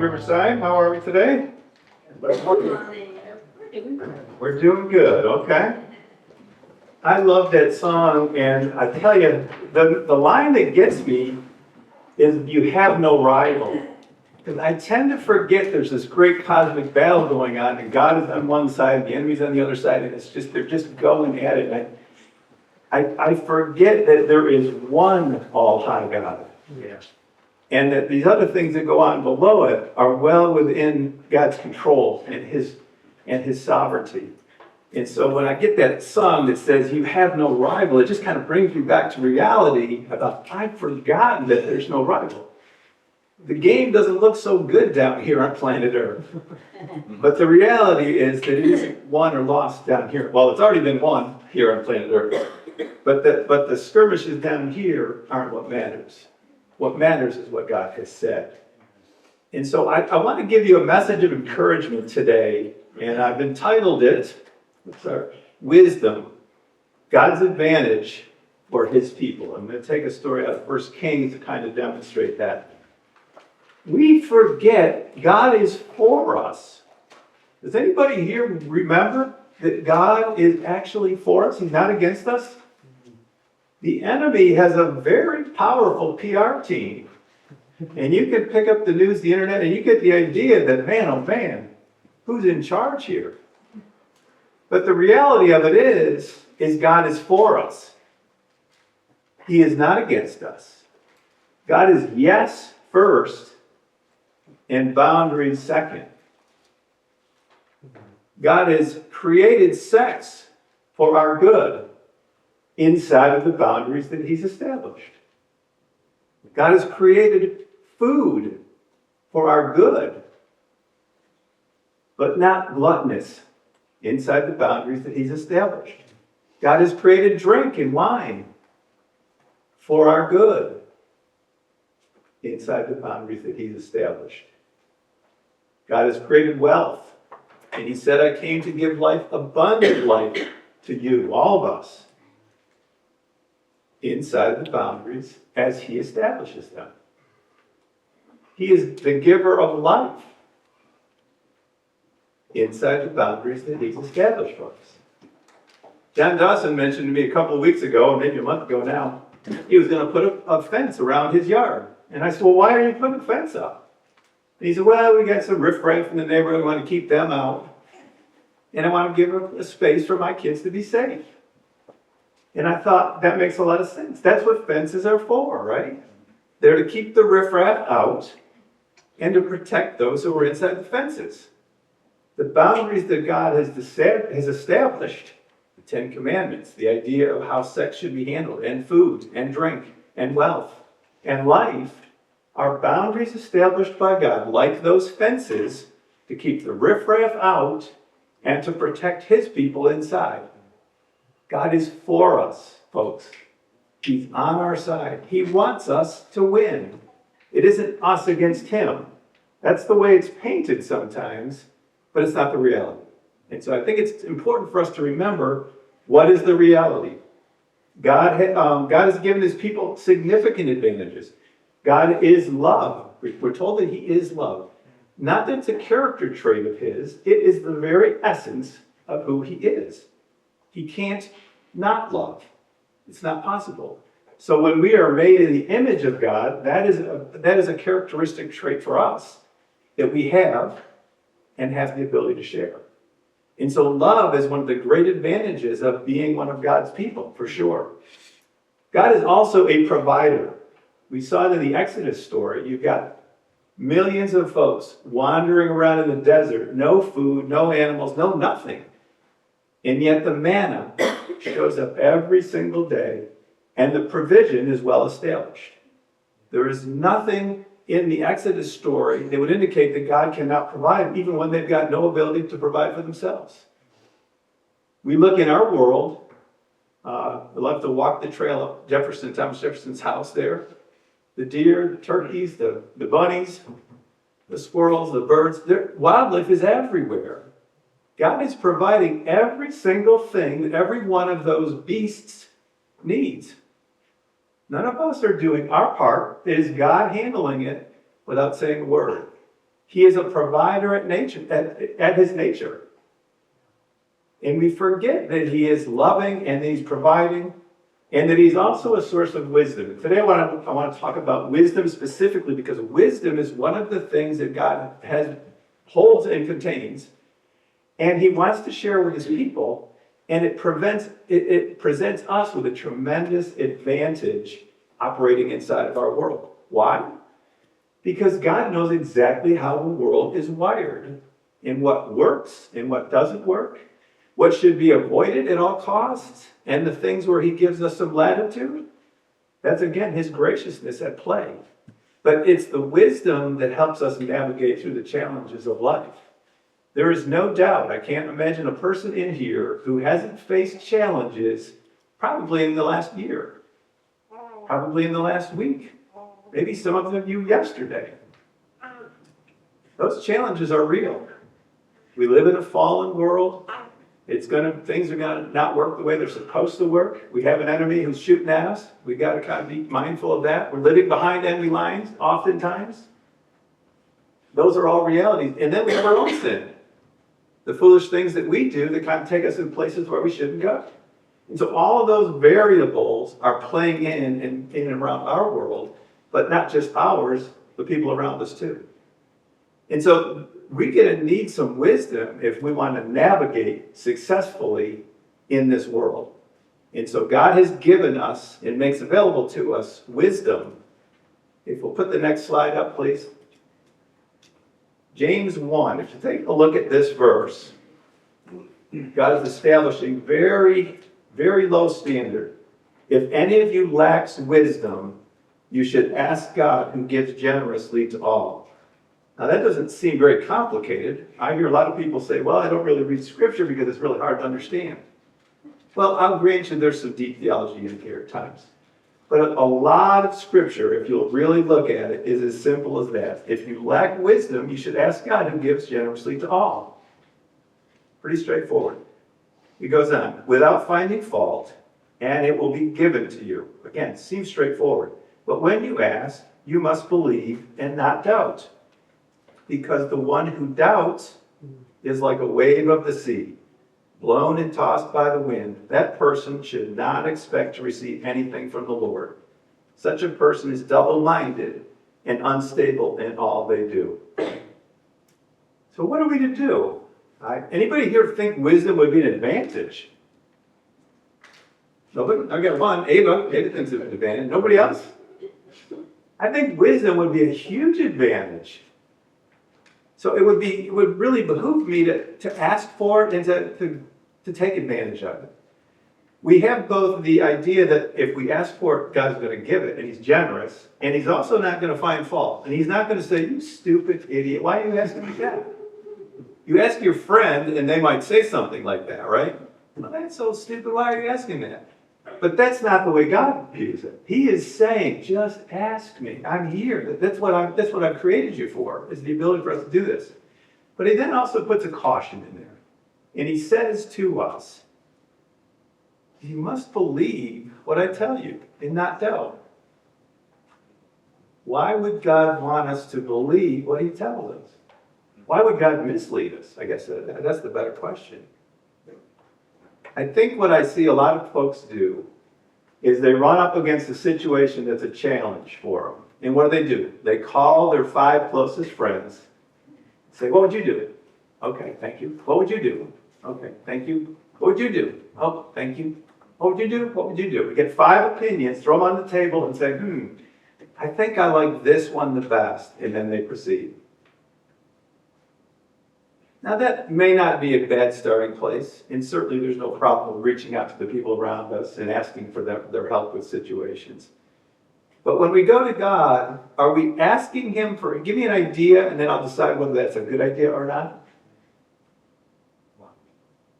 Riverside. How are we today? We're doing good, okay. I love that song, and I tell you, the line that gets me is "You have no rival." Because I tend to forget there's this great cosmic battle going on, and God is on one side, the enemy's on the other side, and they're just going at it. And I forget that there is one all-high God. Yeah. And that these other things that go on below it are well within God's control and his sovereignty. And so when I get that song that says, "You have no rival," it just kind of brings me back to reality about I've forgotten that there's no rival. The game doesn't look so good down here on planet Earth. But the reality is that it isn't won or lost down here. Well, it's already been won here on planet Earth. But the skirmishes down here aren't what matters. What matters is what God has said. And so I want to give you a message of encouragement today, and I've entitled it, Wisdom, God's Advantage for His People. I'm going to take a story out of 1 Kings to kind of demonstrate that. We forget God is for us. Does anybody here remember that God is actually for us? He's not against us? The enemy has a very powerful PR team. And you can pick up the news, the internet, and you get the idea that, man, oh man, who's in charge here? But the reality of it is God is for us. He is not against us. God is yes first and boundaries second. God has created sex for our good inside of the boundaries that He's established. God has created food for our good, but not gluttonous inside the boundaries that He's established. God has created drink and wine for our good inside the boundaries that He's established. God has created wealth, and He said, "I came to give life, abundant life to you," all of us, inside the boundaries as He establishes them. He is the giver of life inside the boundaries that He's established for us. John Dawson mentioned to me a couple of weeks ago, maybe a month ago now, he was going to put a fence around his yard. And I said, "Well, why are you putting a fence up?" And he said, "Well, we got some riffraff in the neighborhood. We want to keep them out. And I want to give a space for my kids to be safe." And I thought, that makes a lot of sense. That's what fences are for, right? They're to keep the riffraff out and to protect those who are inside the fences. The boundaries that God has established, the Ten Commandments, the idea of how sex should be handled, and food, and drink, and wealth, and life, are boundaries established by God, like those fences, to keep the riffraff out and to protect His people inside. God is for us, folks. He's on our side. He wants us to win. It isn't us against Him. That's the way it's painted sometimes, but it's not the reality. And so I think it's important for us to remember, what is the reality? God has given His people significant advantages. God is love. We're told that He is love. Not that it's a character trait of His, it is the very essence of who He is. He can't not love. It's not possible. So when we are made in the image of God, that is a characteristic trait for us that we have and have the ability to share. And so love is one of the great advantages of being one of God's people, for sure. God is also a provider. We saw it in the Exodus story. You've got millions of folks wandering around in the desert, no food, no animals, no nothing. And yet the manna shows up every single day, and the provision is well established. There is nothing in the Exodus story that would indicate that God cannot provide, even when they've got no ability to provide for themselves. We look in our world, we'll have to walk the trail up Thomas Jefferson's house there. The deer, the turkeys, the bunnies, the squirrels, the birds, wildlife is everywhere. God is providing every single thing that every one of those beasts needs. None of us are doing our part. It is God handling it without saying a word. He is a provider at his nature. And we forget that he is loving and that he's providing and that he's also a source of wisdom. Today I want to talk about wisdom specifically because wisdom is one of the things that God holds and contains. And he wants to share with his people, and it presents us with a tremendous advantage operating inside of our world. Why? Because God knows exactly how the world is wired, and what works and what doesn't work, what should be avoided at all costs, and the things where he gives us some latitude. That's, again, his graciousness at play. But it's the wisdom that helps us navigate through the challenges of life. There is no doubt, I can't imagine a person in here who hasn't faced challenges probably in the last year, probably in the last week, maybe some of you yesterday. Those challenges are real. We live in a fallen world. Things are gonna not work the way they're supposed to work. We have an enemy who's shooting at us. We got to kind of be mindful of that. We're living behind enemy lines oftentimes. Those are all realities. And then we have our own sin. The foolish things that we do that kind of take us in places where we shouldn't go. And so all of those variables are playing in and around our world, but not just ours, the people around us too. And so we're going to need some wisdom if we want to navigate successfully in this world. And so God has given us and makes available to us wisdom. If we'll put the next slide up, please. James 1, if you take a look at this verse, God is establishing very, very low standard. If any of you lacks wisdom, you should ask God who gives generously to all. Now that doesn't seem very complicated. I hear a lot of people say, well, I don't really read scripture because it's really hard to understand. Well, I'll grant you there's some deep theology in here at times. But a lot of scripture, if you'll really look at it, is as simple as that. If you lack wisdom, you should ask God who gives generously to all. Pretty straightforward. He goes on, without finding fault, and it will be given to you. Again, seems straightforward. But when you ask, you must believe and not doubt. Because the one who doubts is like a wave of the sea, blown and tossed by the wind. That person should not expect to receive anything from the Lord. Such a person is double-minded and unstable in all they do. So what are we to do? Anybody here think wisdom would be an advantage? Nobody? I got one. Ava thinks it's an advantage. Nobody else? I think wisdom would be a huge advantage. So it would really behoove me to ask for it and to take advantage of it. We have both the idea that if we ask for it, God's going to give it, and he's generous, and he's also not going to find fault. And he's not going to say, you stupid idiot, why are you asking me that? You ask your friend, and they might say something like that, right? Well, that's so stupid, why are you asking that? But that's not the way God views it. He is saying, just ask me. I'm here. That's what I've created you for, is the ability for us to do this. But he then also puts a caution in there. And he says to us, you must believe what I tell you and not doubt. Why would God want us to believe what he tells us? Why would God mislead us? I guess that's the better question. I think what I see a lot of folks do is they run up against a situation that's a challenge for them. And what do? They call their 5 closest friends, say, what would you do? Okay, thank you. What would you do? Okay, thank you. What would you do? Oh, thank you. What would you do? What would you do? We get 5 opinions, throw them on the table and say, I think I like this one the best. And then they proceed. Now that may not be a bad starting place, and certainly there's no problem with reaching out to the people around us and asking for their help with situations. But when we go to God, are we asking him for, give me an idea, and then I'll decide whether that's a good idea or not?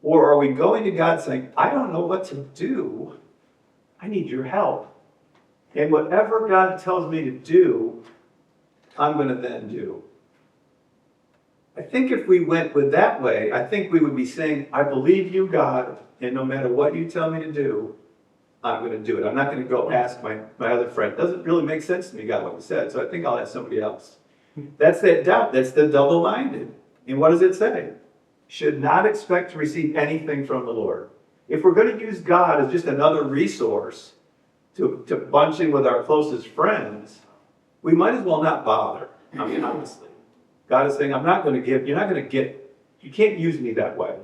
Or are we going to God saying, I don't know what to do, I need your help. And whatever God tells me to do, I'm going to then do. I think if we went with that way, I think we would be saying, I believe you, God, and no matter what you tell me to do, I'm going to do it. I'm not going to go ask my other friend. It doesn't really make sense to me, God, what you said, so I think I'll ask somebody else. That's that doubt. That's the double-minded. And what does it say? Should not expect to receive anything from the Lord. If we're going to use God as just another resource to bunch in with our closest friends, we might as well not bother. I mean, honestly. God is saying, I'm not going to give, you're not going to get, you can't use me that way.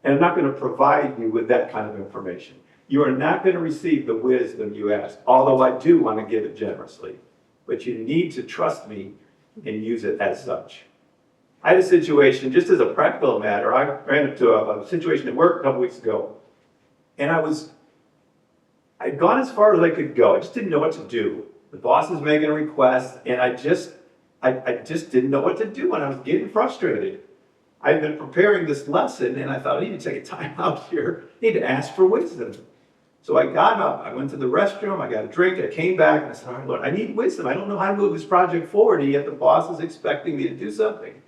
And I'm not going to provide you with that kind of information. You are not going to receive the wisdom you ask, although I do want to give it generously. But you need to trust me and use it as such. I had a situation, just as a practical matter, I ran into a situation at work a couple weeks ago, and I'd gone as far as I could go. I just didn't know what to do. The boss was making a request, and I just didn't know what to do, and I was getting frustrated. I'd been preparing this lesson, and I thought, I need to take a time out here. I need to ask for wisdom. So I got up, I went to the restroom, I got a drink, I came back, and I said, all right, Lord, I need wisdom. I don't know how to move this project forward, and yet the boss is expecting me to do something.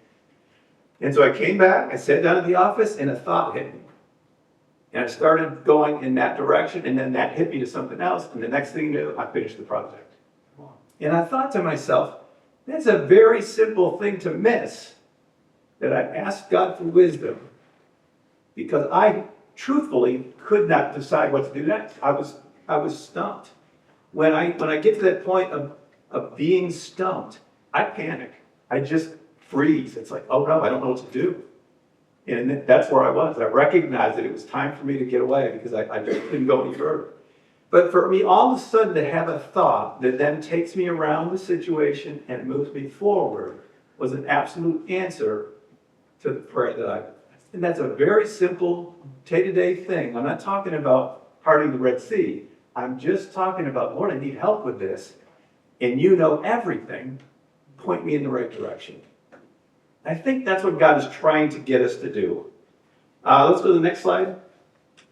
And so I came back, I sat down at the office, and a thought hit me. And I started going in that direction, and then that hit me to something else, and the next thing you knew, I finished the project. And I thought to myself, that's a very simple thing to miss, that I asked God for wisdom, because I truthfully could not decide what to do next. I was stumped. When I get to that point of being stumped, I panic. I just freeze. It's like, oh no, I don't know what to do. And that's where I was. I recognized that it was time for me to get away because I just couldn't go any further. But for me, all of a sudden, to have a thought that then takes me around the situation and moves me forward was an absolute answer to the prayer that I. And that's a very simple day-to-day thing. I'm not talking about parting the Red Sea. I'm just talking about, Lord, I need help with this. And you know everything. Point me in the right direction. I think that's what God is trying to get us to do. Let's go to the next slide.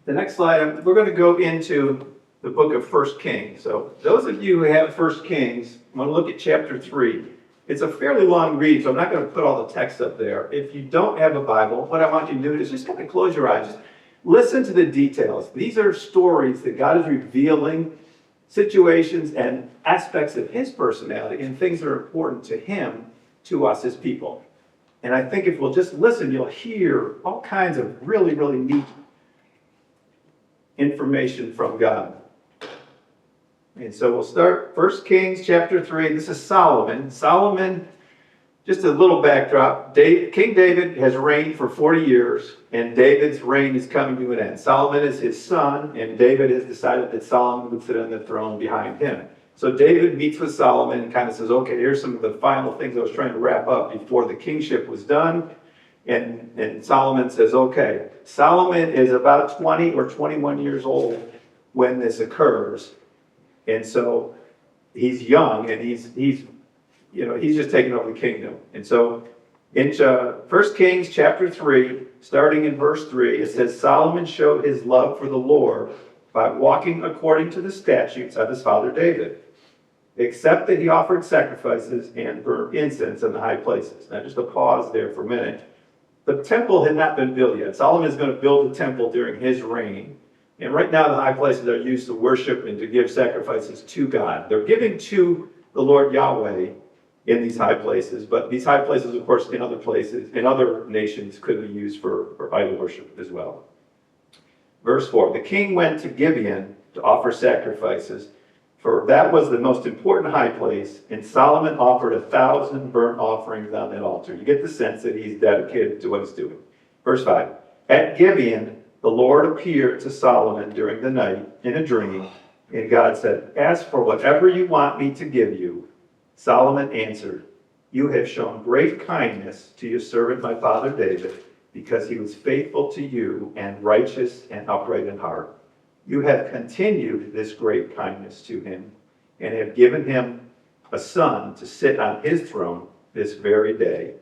The next slide, we're going to go into the book of 1 Kings. So those of you who have 1 Kings, I'm going to look at chapter 3. It's a fairly long read, so I'm not going to put all the text up there. If you don't have a Bible, what I want you to do is just kind of close your eyes. Just listen to the details. These are stories that God is revealing, situations and aspects of his personality and things that are important to him, to us as people. And I think if we'll just listen, you'll hear all kinds of really, really neat information from God. And so we'll start 1 Kings chapter 3. This is Solomon. Solomon, just a little backdrop. King David has reigned for 40 years, and David's reign is coming to an end. Solomon is his son, and David has decided that Solomon would sit on the throne behind him. So David meets with Solomon and kind of says, okay, here's some of the final things I was trying to wrap up before the kingship was done. And Solomon says, okay, Solomon is about 20 or 21 years old when this occurs. And so he's young, and he's just taking over the kingdom. And so in 1 Kings chapter 3, starting in verse 3, it says, Solomon showed his love for the Lord by walking according to the statutes of his father David, except that he offered sacrifices and burnt incense in the high places. Now just a pause there for a minute. The temple had not been built yet. Solomon is going to build the temple during his reign. And right now the high places are used to worship and to give sacrifices to God. They're giving to the Lord Yahweh in these high places, but these high places, of course, in other places, in other nations, could be used for idol worship as well. Verse 4, the king went to Gibeon to offer sacrifices, for that was the most important high place, and Solomon offered 1,000 burnt offerings on that altar. You get the sense that he's dedicated to what he's doing. Verse 5, at Gibeon, the Lord appeared to Solomon during the night in a dream, and God said, ask for whatever you want me to give you. Solomon answered, you have shown great kindness to your servant my father David, because he was faithful to you and righteous and upright in heart. You have continued this great kindness to him and have given him a son to sit on his throne this very day.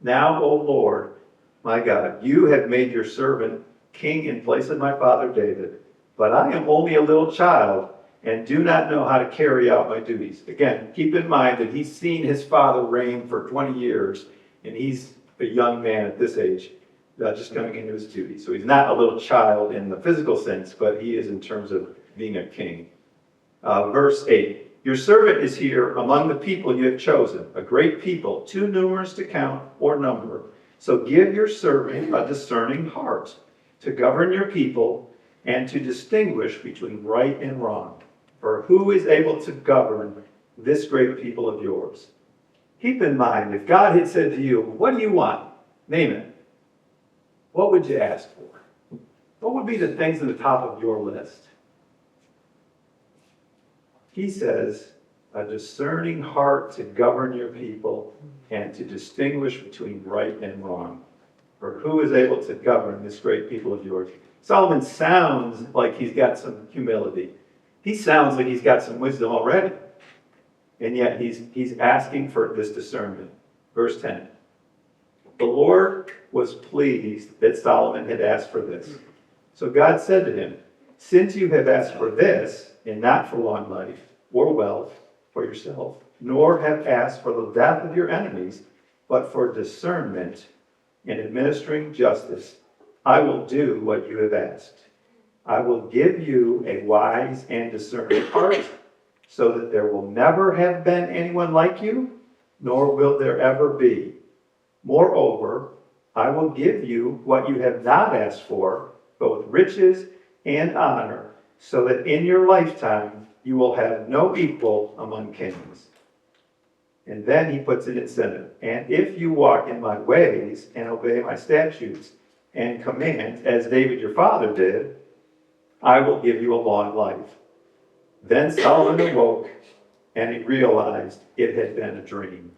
Now, O Lord, my God, you have made your servant king in place of my father David, but I am only a little child and do not know how to carry out my duties. Again, keep in mind that he's seen his father reign for 20 years, and he's a young man at this age, just coming into his duties. So he's not a little child in the physical sense, but he is in terms of being a king. Verse 8, Your servant is here among the people you have chosen, a great people, too numerous to count or number. So give your servant a discerning heart to govern your people and to distinguish between right and wrong. For who is able to govern this great people of yours? Keep in mind, if God had said to you, what do you want? Name it. What would you ask for? What would be the things at the top of your list? He says, a discerning heart to govern your people and to distinguish between right and wrong. For who is able to govern this great people of yours? Solomon sounds like he's got some humility. He sounds like he's got some wisdom already. And yet he's asking for this discernment. Verse 10. The Lord was pleased that Solomon had asked for this. So God said to him, since you have asked for this, and not for long life or wealth for yourself, nor have asked for the death of your enemies, but for discernment in administering justice, I will do what you have asked. I will give you a wise and discerning heart, so that there will never have been anyone like you, nor will there ever be. Moreover, I will give you what you have not asked for, both riches and honor, so that in your lifetime you will have no equal among kings. And then he puts an incentive. And if you walk in my ways and obey my statutes and commands, as David your father did, I will give you a long life. Then Solomon awoke, and he realized it had been a dream.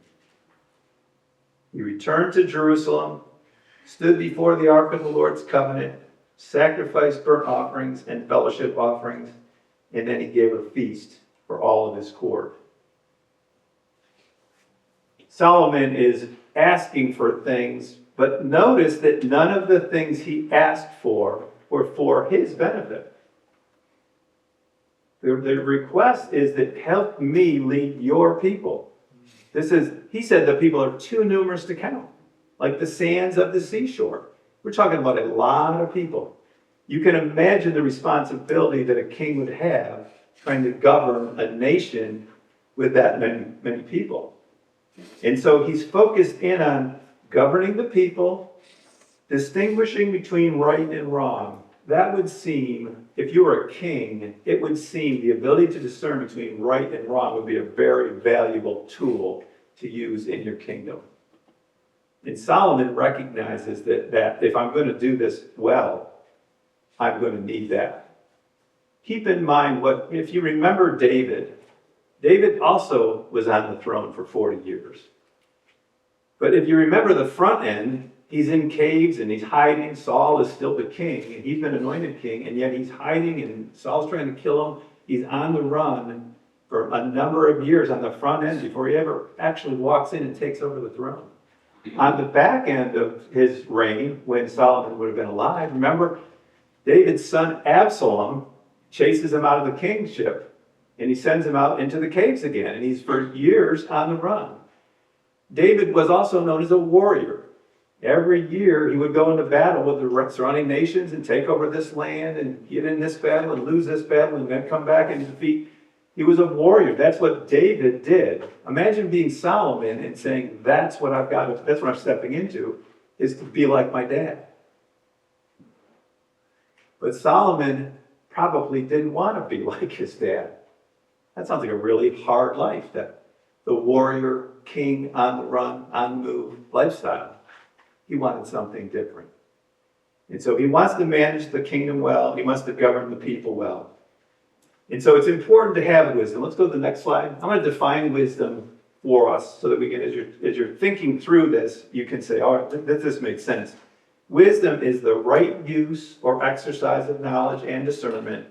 He returned to Jerusalem, stood before the ark of the Lord's covenant, sacrificed burnt offerings and fellowship offerings, and then he gave a feast for all of his court. Solomon is asking for things, but notice that none of the things he asked for were for his benefit. The request is that help me lead your people. He said the people are too numerous to count, like the sands of the seashore. We're talking about a lot of people. You can imagine the responsibility that a king would have trying to govern a nation with that many people. And so he's focused in on governing the people, distinguishing between right and wrong. That would seem, if you were a king, it would seem the ability to discern between right and wrong would be a very valuable tool to use in your kingdom. And Solomon recognizes that if I'm going to do this well, I'm going to need that. Keep in mind if you remember David also was on the throne for 40 years. But if you remember the front end, he's in caves and he's hiding. Saul is still the king, and he's been anointed king, and yet he's hiding, and Saul's trying to kill him. He's on the run for a number of years on the front end before he ever actually walks in and takes over the throne. On the back end of his reign, when Solomon would have been alive, remember, David's son Absalom chases him out of the kingship, and he sends him out into the caves again, and he's for years on the run. David was also known as a warrior. Every year he would go into battle with the surrounding nations and take over this land and get in this battle and lose this battle and then come back and defeat. He was a warrior. That's what David did. Imagine being Solomon and saying, that's what I'm stepping into, is to be like my dad. But Solomon probably didn't want to be like his dad. That sounds like a really hard life, that the warrior, king, on the run, on the move lifestyle. He wanted something different. And so he wants to manage the kingdom well. He wants to govern the people well. And so it's important to have wisdom. Let's go to the next slide. I'm going to define wisdom for us so that we can, as you're thinking through this, you can say, all right, this makes sense. Wisdom is the right use or exercise of knowledge and discernment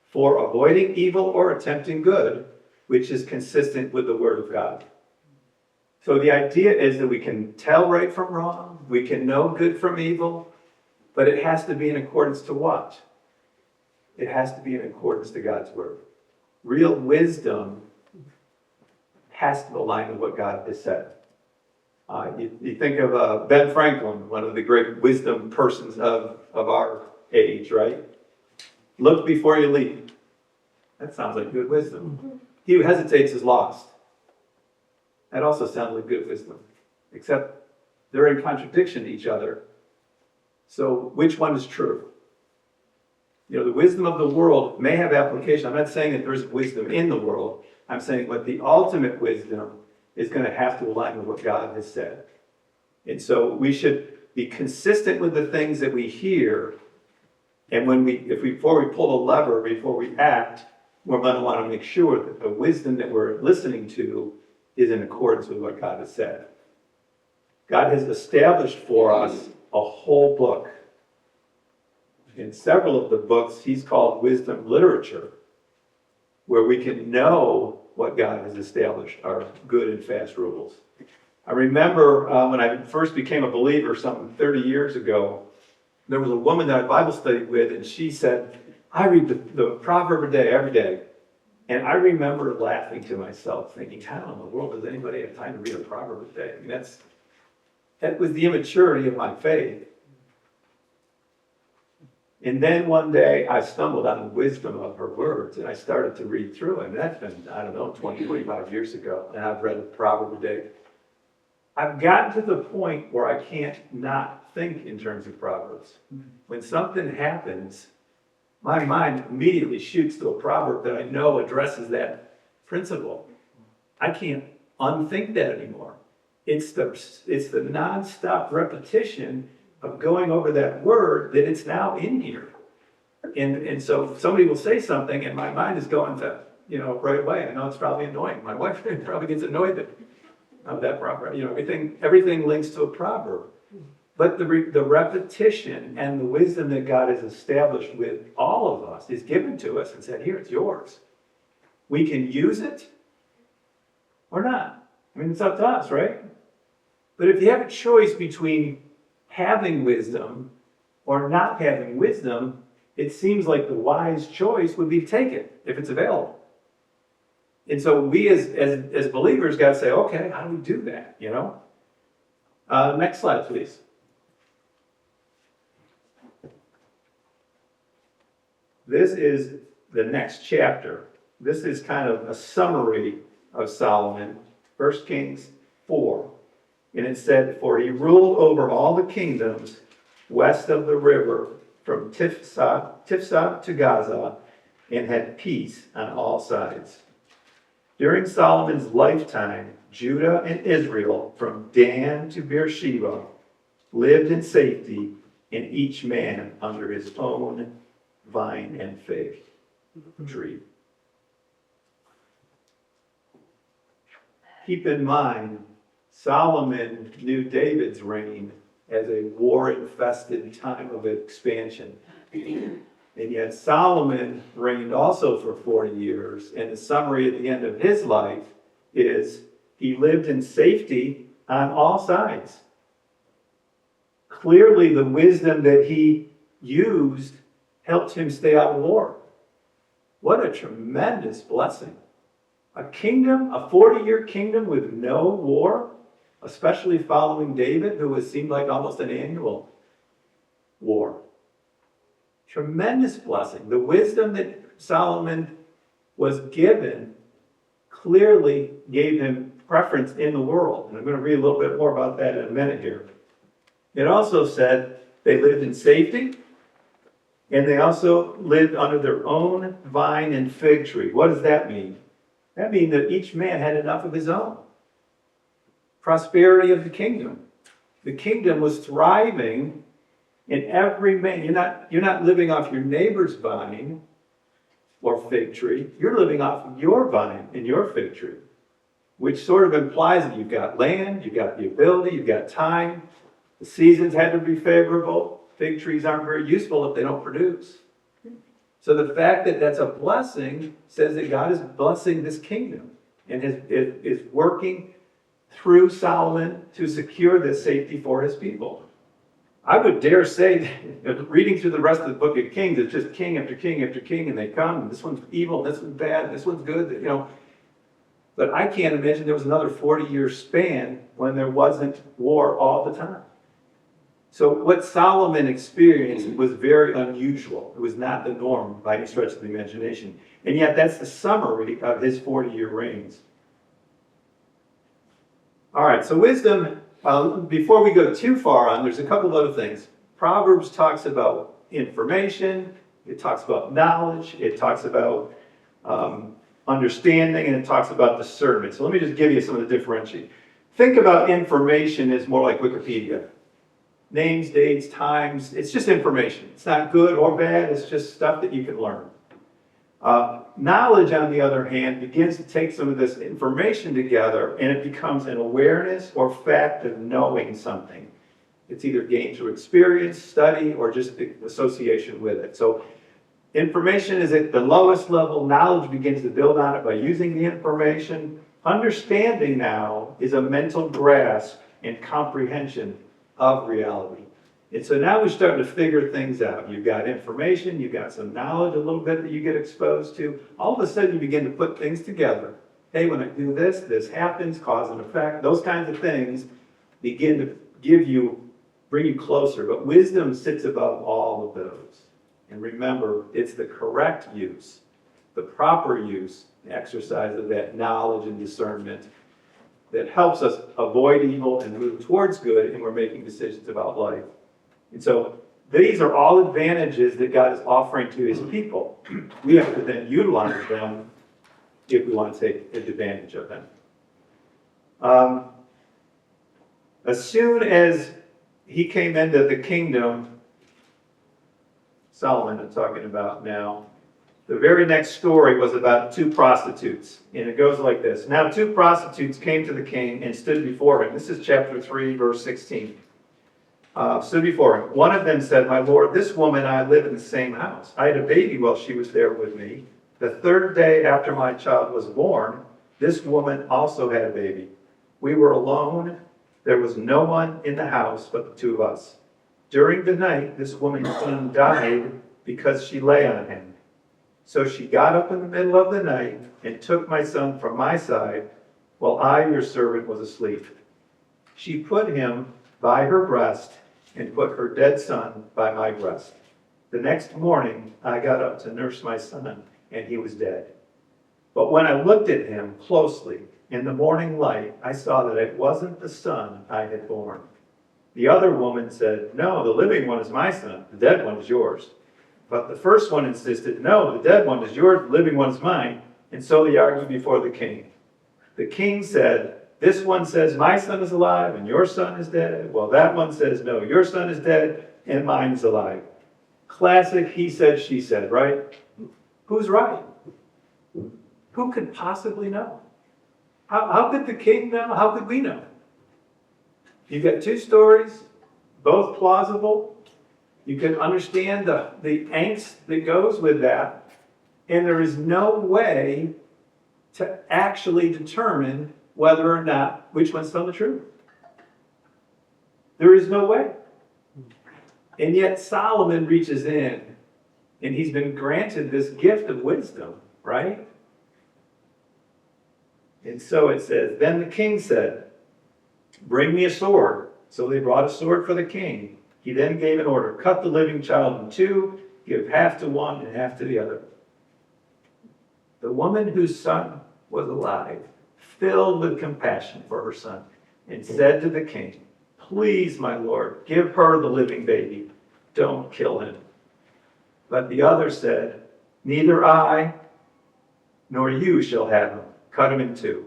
for avoiding evil or attempting good, which is consistent with the Word of God. So the idea is that we can tell right from wrong, we can know good from evil, but it has to be in accordance to what? It has to be in accordance to God's Word. Real wisdom has to align with what God has said. You think of Ben Franklin, one of the great wisdom persons of our age, right? Look before you leap. That sounds like good wisdom. He who hesitates is lost. That also sounds like good wisdom, except they're in contradiction to each other. So which one is true? You know, the wisdom of the world may have application. I'm not saying that there's wisdom in the world. I'm saying but the ultimate wisdom is going to have to align with what God has said. And so we should be consistent with the things that we hear. And before we pull the lever, before we act, we're going to want to make sure that the wisdom that we're listening to is in accordance with what God has said. God has established for us a whole book. In several of the books, he's called wisdom literature, where we can know what God has established are good and fast rules. I remember when I first became a believer, some 30 years ago, there was a woman that I Bible studied with, and she said, I read the proverb a day, every day. And I remember laughing to myself, thinking, how in the world does anybody have time to read a proverb a day? I mean, that was the immaturity of my faith. And then one day I stumbled on the wisdom of her words, and I started to read through it. And that's been, 25 years ago, and I've read a proverb a day. I've gotten to the point where I can't not think in terms of proverbs. When something happens, my mind immediately shoots to a proverb that I know addresses that principle. I can't unthink that anymore. It's the nonstop repetition of going over that word that it's now in here. And so somebody will say something and my mind is going to, right away. I know it's probably annoying. My wife probably gets annoyed of that proverb. Everything links to a proverb. But the repetition and the wisdom that God has established with all of us is given to us and said, here, it's yours. We can use it or not. I mean, it's up to us, right? But if you have a choice between having wisdom or not having wisdom, it seems like the wise choice would be to take it if it's available. And so we as believers got to say, okay, how do we do that, Next slide, please. This is the next chapter. This is kind of a summary of Solomon, 1 Kings 4. And it said, for he ruled over all the kingdoms west of the river from Tifsa to Gaza and had peace on all sides. During Solomon's lifetime, Judah and Israel, from Dan to Beersheba, lived in safety, and each man under his own vine and fig tree. Keep in mind, Solomon knew David's reign as a war-infested time of expansion. And yet Solomon reigned also for 40 years, and the summary at the end of his life is he lived in safety on all sides. Clearly, the wisdom that he used helped him stay out of war. What a tremendous blessing. A kingdom, a 40-year kingdom with no war, especially following David, who seemed like almost an annual war. Tremendous blessing. The wisdom that Solomon was given clearly gave him preference in the world. And I'm going to read a little bit more about that in a minute here. It also said they lived in safety, and they also lived under their own vine and fig tree. What does that mean? That means that each man had enough of his own. Prosperity of the kingdom. The kingdom was thriving in every man. You're not living off your neighbor's vine or fig tree. You're living off of your vine and your fig tree, which sort of implies that you've got land, you've got the ability, you've got time. The seasons had to be favorable. Fig trees aren't very useful if they don't produce. So the fact that that's a blessing says that God is blessing this kingdom and is working through Solomon to secure this safety for his people. I would dare say that reading through the rest of the book of Kings, it's just king after king after king, and they come, and this one's evil, this one's bad, this one's good, But I can't imagine there was another 40-year span when there wasn't war all the time. So what Solomon experienced was very unusual. It was not the norm by any stretch of the imagination. And yet that's the summary of his 40-year reigns. All right, so wisdom, before we go too far on, there's a couple of other things. Proverbs talks about information, it talks about knowledge, it talks about understanding, and it talks about discernment. So let me just give you some of the differentiation. Think about information as more like Wikipedia. Names, dates, times, it's just information. It's not good or bad, it's just stuff that you can learn. Knowledge, on the other hand, begins to take some of this information together and it becomes an awareness or fact of knowing something. It's either gained through experience, study, or just the association with it. So information is at the lowest level. Knowledge begins to build on it by using the information. Understanding now is a mental grasp and comprehension of reality. And so now we're starting to figure things out. You've got information, you've got some knowledge a little bit that you get exposed to. All of a sudden you begin to put things together. Hey, when I do this, this happens, cause and effect. Those kinds of things begin to bring you closer. But wisdom sits above all of those. And remember, it's the correct use, the proper use, exercise of that knowledge and discernment that helps us avoid evil and move towards good, and we're making decisions about life. And so these are all advantages that God is offering to his people. We have to then utilize them if we want to take advantage of them. As soon as he came into the kingdom, Solomon I'm talking about now, the very next story was about two prostitutes. And it goes like this. Now 2 prostitutes came to the king and stood before him. This is chapter 3, verse 16. Stood before him. One of them said, "My lord, this woman and I live in the same house. I had a baby while she was there with me. The 3rd day after my child was born, this woman also had a baby. We were alone. There was no one in the house but the 2 of us. During the night, this woman's son died because she lay on him. So she got up in the middle of the night and took my son from my side while I, your servant, was asleep. She put him by her breast and put her dead son by my breast. The next morning, I got up to nurse my son, and he was dead. But when I looked at him closely in the morning light, I saw that it wasn't the son I had born." The other woman said, "No, the living one is my son, the dead one is yours." But the first one insisted, "No, the dead one is yours, the living one is mine." And so they argued before the king. The king said, "This one says my son is alive and your son is dead. Well, that one says, no, your son is dead and mine is alive." Classic he said, she said, right? Who's right? Who could possibly know? How could the king know? How could we know? You've got 2 stories, both plausible. You can understand the angst that goes with that. And there is no way to actually determine whether or not which one's telling the truth. There is no way. And yet Solomon reaches in and he's been granted this gift of wisdom, right? And so it says, "Then the king said, 'Bring me a sword.' So they brought a sword for the king. He then gave an order, 'Cut the living child in 2, give half to one and half to the other.' The woman whose son was alive, filled with compassion for her son, and said to the king, 'Please, my lord, give her the living baby. Don't kill him.' But the other said, 'Neither I nor you shall have him. Cut him in 2.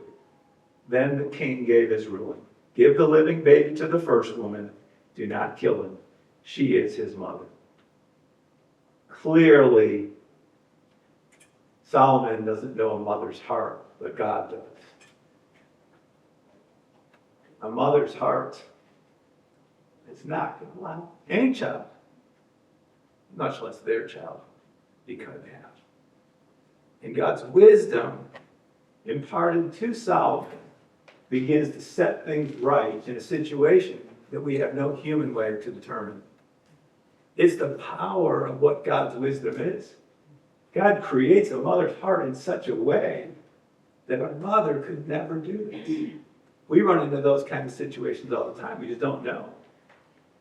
Then the king gave his ruling. 'Give the living baby to the first woman. Do not kill him. She is his mother.'" Clearly, Solomon doesn't know a mother's heart, but God does. A mother's heart is not going to allow any child, much less their child, be cut in half. And God's wisdom imparted to Solomon begins to set things right in a situation that we have no human way to determine. It's the power of what God's wisdom is. God creates a mother's heart in such a way that a mother could never do this. We run into those kind of situations all the time. We just don't know.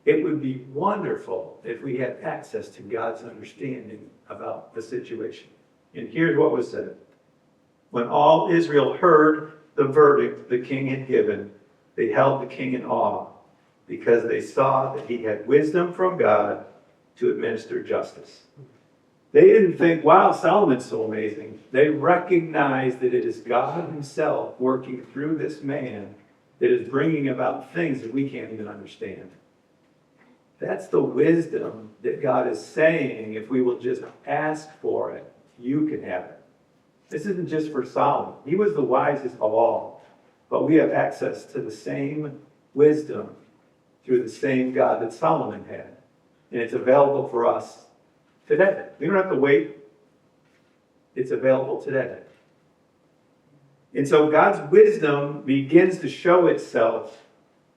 It would be wonderful if we had access to God's understanding about the situation. And here's what was said. When all Israel heard the verdict the king had given, they held the king in awe, because they saw that he had wisdom from God to administer justice. They didn't think, wow, Solomon's so amazing. They recognized that it is God himself working through this man that is bringing about things that we can't even understand. That's the wisdom that God is saying, if we will just ask for it, you can have it. This isn't just for Solomon. He was the wisest of all. But we have access to the same wisdom through the same God that Solomon had. And it's available for us today. We don't have to wait. It's available today. And so God's wisdom begins to show itself.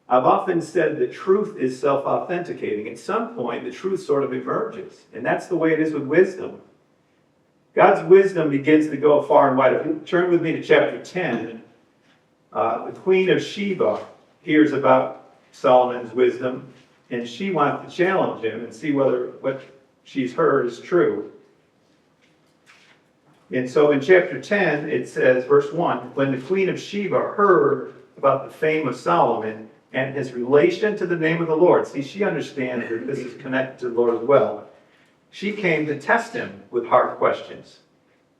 I've often said that truth is self-authenticating. At some point, the truth sort of emerges. And that's the way it is with wisdom. God's wisdom begins to go far and wide. If you turn with me to chapter 10, the Queen of Sheba hears about Solomon's wisdom, and she wants to challenge him and see whether what she's heard is true. And so in chapter 10, it says, verse 1, when the Queen of Sheba heard about the fame of Solomon and his relation to the name of the Lord, see, she understands that this is connected to the Lord as well, she came to test him with hard questions.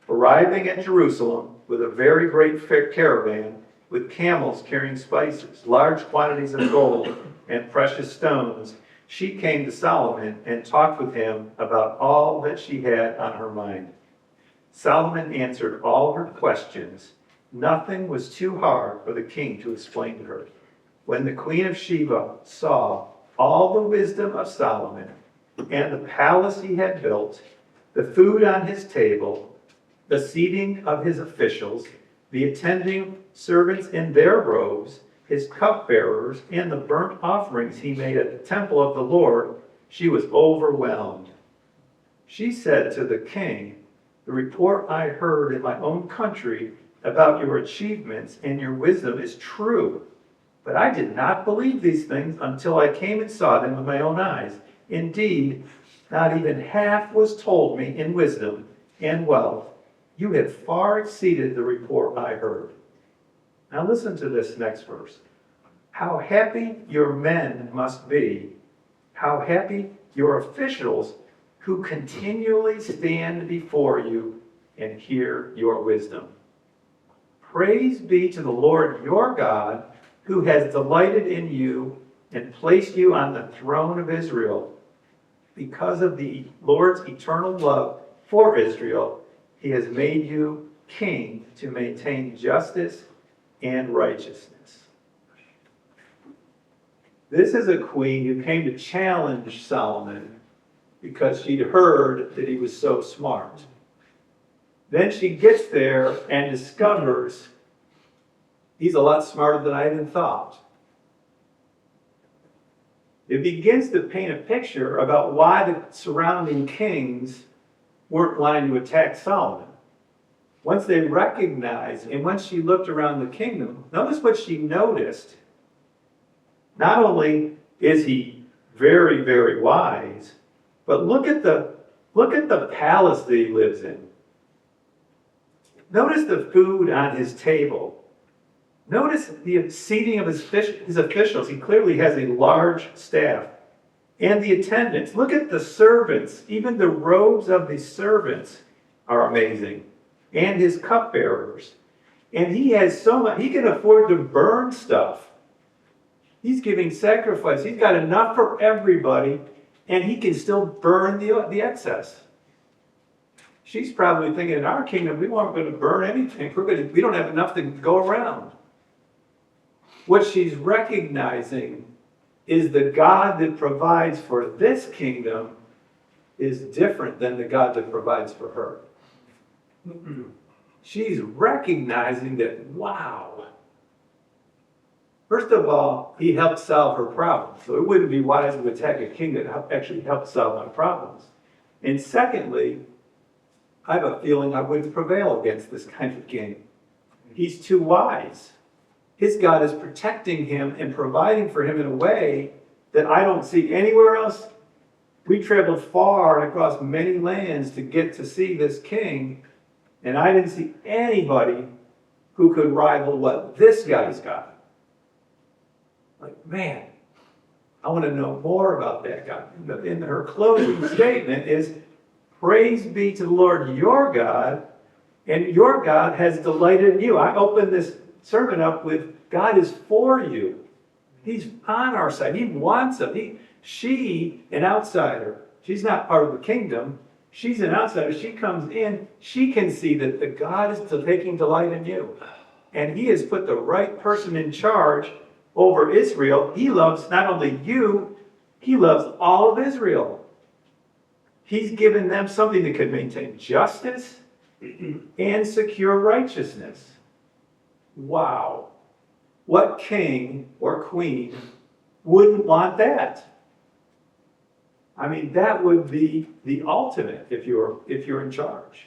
Arriving at Jerusalem with a very great caravan, with camels carrying spices, large quantities of gold, and precious stones, she came to Solomon and talked with him about all that she had on her mind. Solomon answered all her questions. Nothing was too hard for the king to explain to her. When the Queen of Sheba saw all the wisdom of Solomon and the palace he had built, the food on his table, the seating of his officials, the attending servants in their robes, his cupbearers, and the burnt offerings he made at the temple of the Lord, she was overwhelmed. She said to the king, the report I heard in my own country about your achievements and your wisdom is true. But I did not believe these things until I came and saw them with my own eyes. Indeed, not even half was told me in wisdom and wealth. You have far exceeded the report I heard. Now listen to this next verse. How happy your men must be. How happy your officials who continually stand before you and hear your wisdom. Praise be to the Lord your God, who has delighted in you and placed you on the throne of Israel. Because of the Lord's eternal love for Israel, he has made you king to maintain justice and righteousness. This is a queen who came to challenge Solomon because she'd heard that he was so smart. Then she gets there and discovers he's a lot smarter than I even thought. It begins to paint a picture about why the surrounding kings weren't wanting to attack Solomon. Once they recognized, and once she looked around the kingdom, notice what she noticed. Not only is he very, very wise, but look at the palace that he lives in. Notice the food on his table. Notice the seating of his officials. He clearly has a large staff. And the attendants. Look at the servants. Even the robes of the servants are amazing. And his cupbearers. And he has so much, he can afford to burn stuff. He's giving sacrifice. He's got enough for everybody, and he can still burn the excess. She's probably thinking, in our kingdom, we aren't going to burn anything. We don't have enough to go around. What she's recognizing is the God that provides for this kingdom is different than the God that provides for her. She's recognizing that, wow. First of all, he helped solve her problems. So it wouldn't be wise to attack a king that actually helped solve my problems. And secondly, I have a feeling I wouldn't prevail against this kind of king. He's too wise. His God is protecting him and providing for him in a way that I don't see anywhere else. We traveled far and across many lands to get to see this king, And I didn't see anybody who could rival what this guy's got. Like, man, I want to know more about that guy. In her closing statement is, praise be to the Lord your God, and your God has delighted in you. I opened this sermon up with, God is for you. He's on our side. He wants us. She, an outsider, she's not part of the kingdom. She's an outsider. She comes in. She can see that the God is taking delight in you. And he has put the right person in charge over Israel. He loves not only you, he loves all of Israel. He's given them something that can maintain justice and secure righteousness. Wow. What king or queen wouldn't want that? I mean, that would be the ultimate if you're in charge,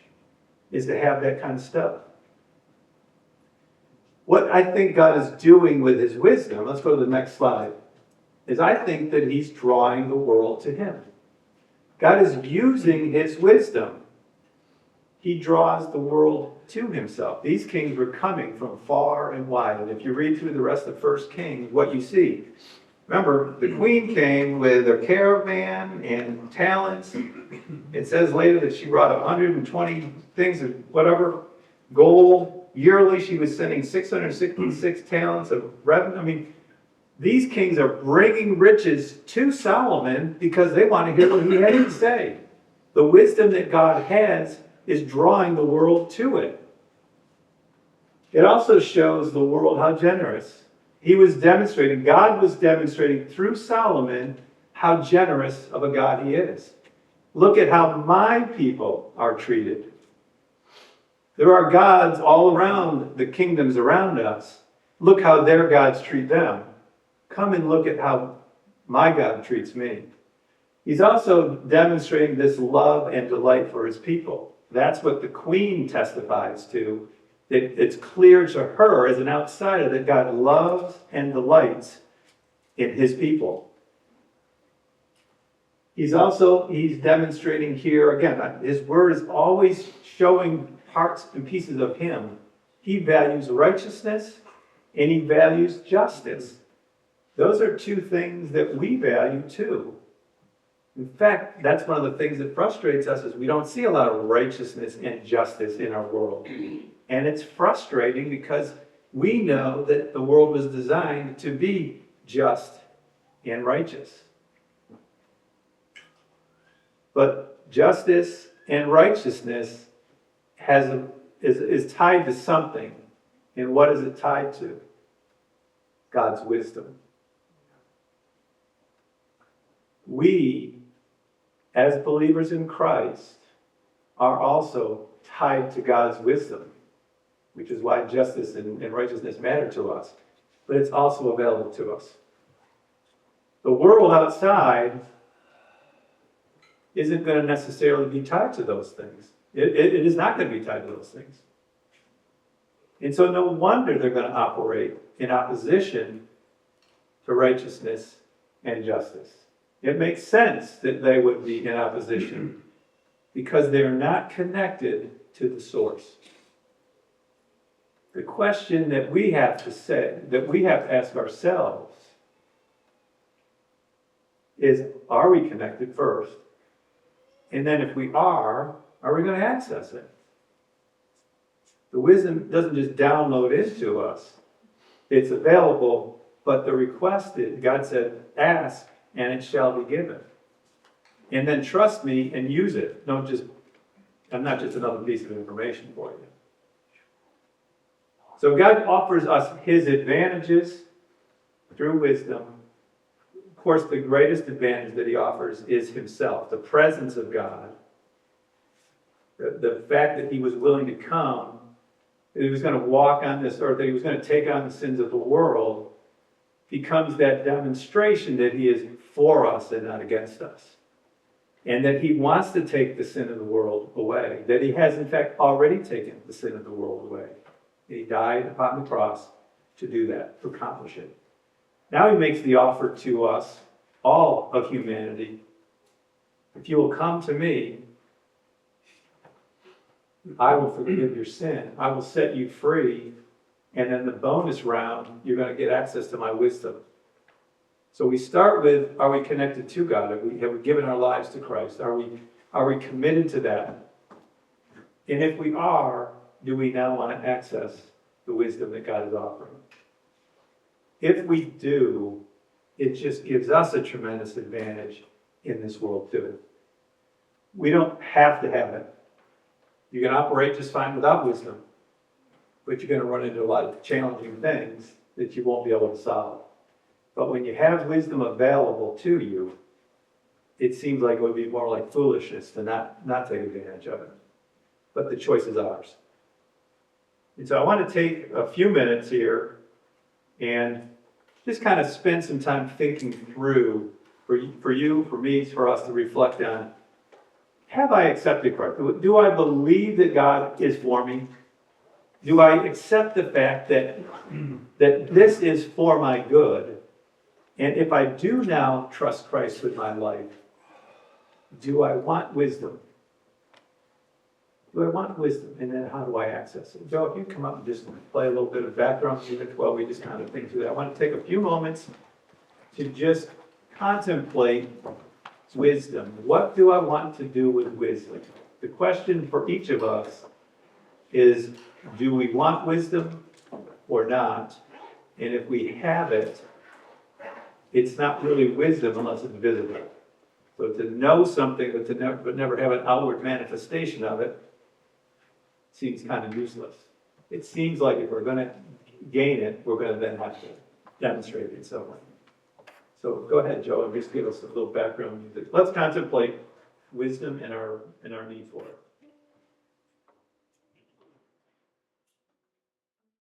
is to have that kind of stuff. What I think God is doing with his wisdom, let's go to the next slide, is I think that he's drawing the world to him. God is using his wisdom. He draws the world to himself. These kings were coming from far and wide. And if you read through the rest of 1 Kings, what you see, remember, the queen came with a caravan and talents. It says later that she brought 120 things of whatever, gold. Yearly, she was sending 666 talents of revenue. I mean, these kings are bringing riches to Solomon because they want to hear what he had to say. The wisdom that God has is drawing the world to it. It also shows the world how generous. God was demonstrating through Solomon how generous of a God he is. Look at how my people are treated. There are gods all around the kingdoms around us. Look how their gods treat them. Come and look at how my God treats me. He's also demonstrating this love and delight for his people. That's what the queen testifies to. It's clear to her as an outsider that God loves and delights in his people. He's demonstrating here, again, his word is always showing parts and pieces of him. He values righteousness and he values justice. Those are two things that we value too. In fact, that's one of the things that frustrates us is we don't see a lot of righteousness and justice in our world. And it's frustrating because we know that the world was designed to be just and righteous. But justice and righteousness is tied to something. And what is it tied to? God's wisdom. We, as believers in Christ, are also tied to God's wisdom, which is why justice and righteousness matter to us. But it's also available to us. The world outside isn't going to necessarily be tied to those things. It is not going to be tied to those things. And so no wonder they're going to operate in opposition to righteousness and justice. It makes sense that they would be in opposition because they're not connected to the source. The question that we have to ask ourselves is, are we connected first? And then if we are we going to access it? The wisdom doesn't just download into us. It's available, but the request is, God said, ask and it shall be given. And then trust me and use it. I'm not just another piece of information for you. So God offers us his advantages through wisdom. Of course, the greatest advantage that he offers is himself, the presence of God. The fact that he was willing to come, that he was going to walk on this earth, that he was going to take on the sins of the world, becomes that demonstration that he is for us and not against us. And that he wants to take the sin of the world away. That he has, in fact, already taken the sin of the world away. He died upon the cross to do that, to accomplish it. Now he makes the offer to us, all of humanity. If you will come to me, I will forgive your sin, I will set you free, and then the bonus round, you're gonna get access to my wisdom. So we start with, are we connected to God? Have we given our lives to Christ? Are we committed to that? And if we are, do we now want to access the wisdom that God is offering? If we do, it just gives us a tremendous advantage in this world too. We don't have to have it. You can operate just fine without wisdom, but you're going to run into a lot of challenging things that you won't be able to solve. But when you have wisdom available to you, it seems like it would be more like foolishness to not take advantage of it. But the choice is ours. And so I want to take a few minutes here and just kind of spend some time thinking through, for you, for me, for us to reflect on, have I accepted Christ? Do I believe that God is for me? Do I accept the fact that this is for my good? And if I do now trust Christ with my life, do I want wisdom? Do I want wisdom? And then how do I access it? Joe, if you come up and just play a little bit of background music while we just kind of think through that. I want to take a few moments to just contemplate wisdom. What do I want to do with wisdom? The question for each of us is, do we want wisdom or not? And if we have it, it's not really wisdom unless it's visible. So to know something but never have an outward manifestation of it seems kind of useless. It seems like if we're going to gain it, we're going to then have to demonstrate it in some way. So go ahead, Joe, and just give us a little background music. Let's contemplate wisdom and our need for it.